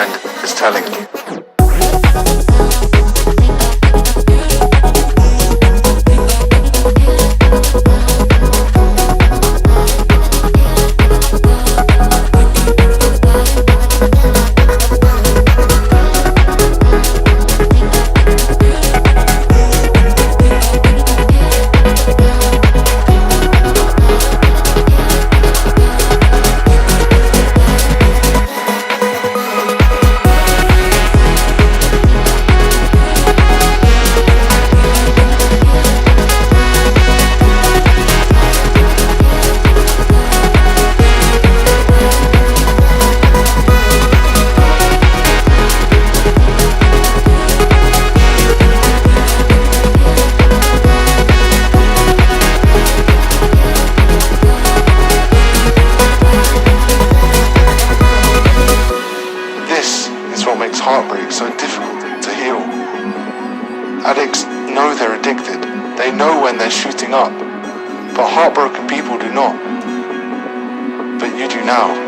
mind is telling you. Heartbreak so difficult to heal. Addicts know they're addicted. They know when they're shooting up. But heartbroken people do not. But you do now.